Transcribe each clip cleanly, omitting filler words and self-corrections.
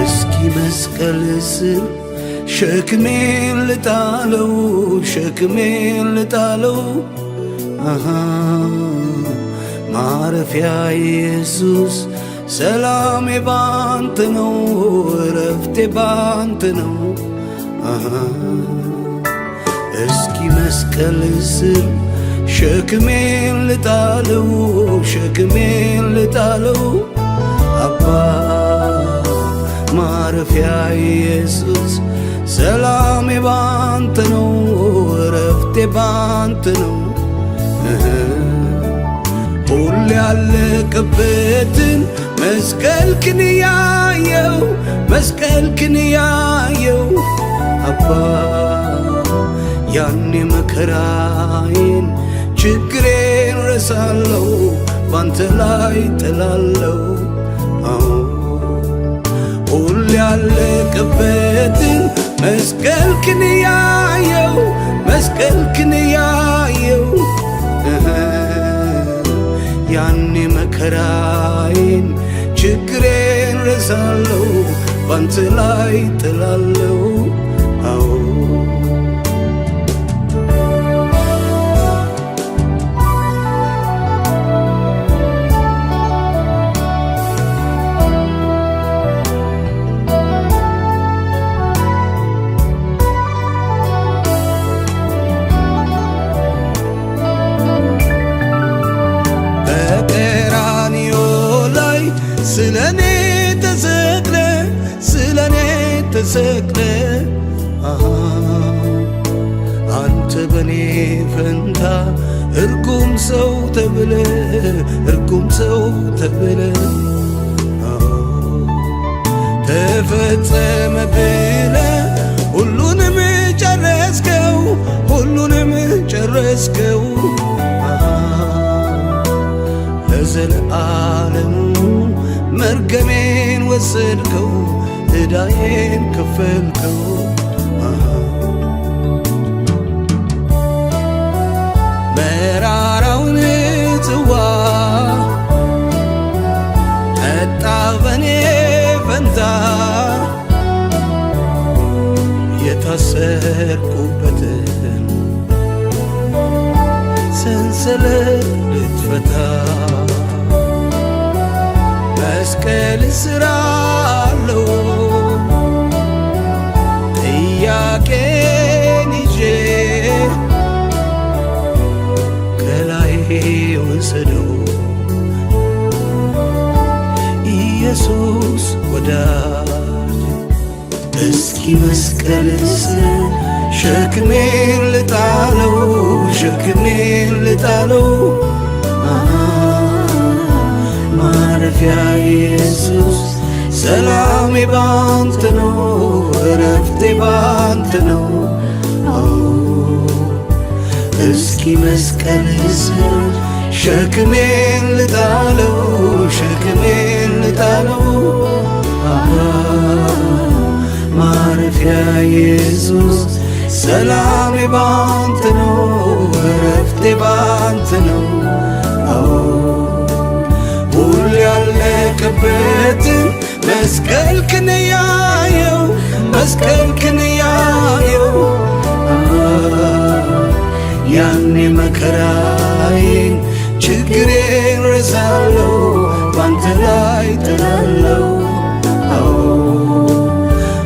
እስኪ መስቀል ስር ሸክሜን ልጣለው ሸክሜን ልጣለው ማረፊያ ኢየሱስ ሰላሜ ባንተ ነው እረፍቴ ባንተ ነው እስኪ መስቀል ስር ሸክሜን ልጣለው ሸክሜን ልጣለው አባ ማረፊያ ኢየሱስ ሰላሜ ባንተ ነው እረፍቴ ባንተ ነው ሁሌ ያለቀበትን መስቀልክን ያየው መስቀልክን ያየው አባ ያኔ መከራዬን ችግሬን ረሳለው ባንተ ላይ ጥላለው ሁሌ ያለቀበትን መስቀልክን ያየው መስቀልክን ያየው ያኔ መከራዬን ችግሬን ረሳለው ባንተ ላይ ጥላለው ስለኔ ተሰቅለ ስለኔ ተሰቅለ አንተ በኔ ፈንታ እርጉም ሰው ተብለ እርጉም ሰው ተብለ ተፈጸመ ብለ ሁሉንም ጨረስከው ሁሉንም ጨረስከው ለዘለዓለሙ መርገሜን ወሰድከው ዕዳዬን ከፈልከው መራራውን ጽዋ ጠጣ በኔ ፈንታ የታሰርኩበትን ሰንሰለት ልትፈታ መስቀል ስራ አለው ጥያቄን ይዤ ከላይ ወሰደው ኢየሱስ ወዳጅ እስኪ መስቀል ስር ሸክሜን ልጣለው ሸክሜን ልጣለው ማረፊያ ኢየሱስ ሰላሜ ባንተ ነው እረፍቴ ባንተ ነው እስኪ መስቀል ስር ሸክሜን ልጣለው ሸክሜን ልጣለው ማረፊያ ኢየሱስ ሰላሜ ባንተ ነው እረፍቴ ባንተ ነው ሁሉ ያለቀበትን መስቀልክን ያየው መስቀልክን ያየው ያኔ መከራዬን ችግሬን ረሳለው ባንተ ላይ ጥላለው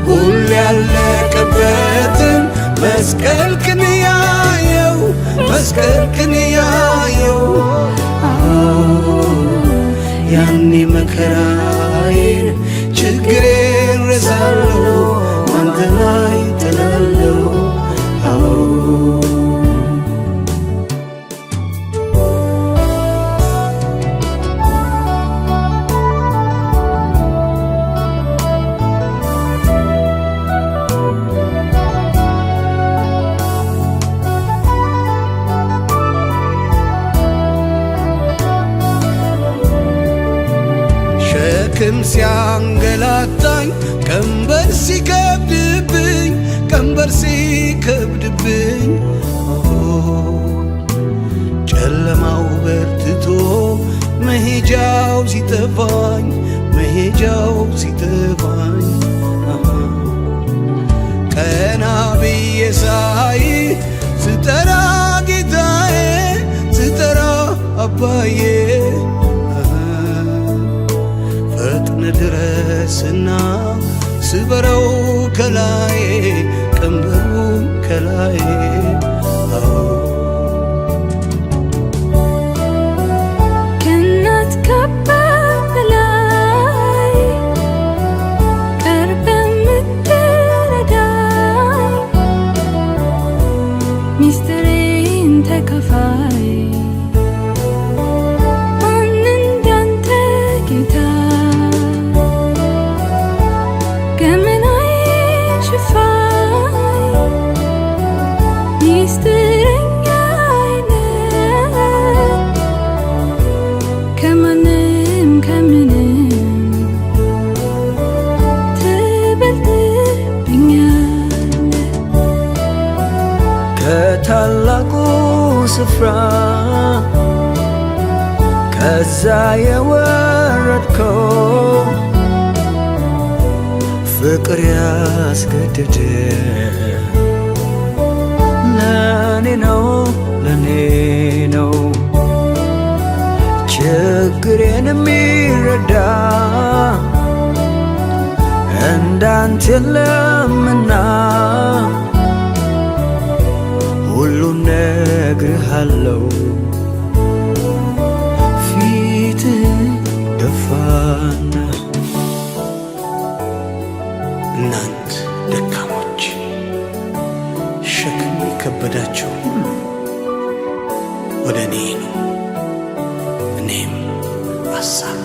ሁሉ ያለቀበትን መስቀልክን ያየው መስቀልክን ያየው ያኔ መከራዬን ችግሬን ረሳለው ባንተ ላይ ጥላለው ሸክም ሲያንገላታኝ ቀንበር ሲከብድብኝ ቀንበር ሲከብድብኝ ጨለማው በርትቶ መሄጃው ሲጠፋኝ መሄጃው ሲጠፋኝ ድረስና ስበረው ከላይ ቀንበሩን ከላይ ከእናት ከአባት በላይ ቀርበህ የምትረዳኝ ሚስጥሬን ተካፋይ ከታላቁ ስፍራ ከዛ የወረድከው ፍቅር ያስገደደ ለኔ ነው ለኔ ነው ችግሬን የሚረዳ እንዳንተ የለምና ሁሉን ነግርሃለው ፊትህ ደፋና እናንት ደካሞች ሸክም የከበዳችሁ ሁሉ ወደ እኔ ነው፣ እኔም አሳርፋችኋለሁ።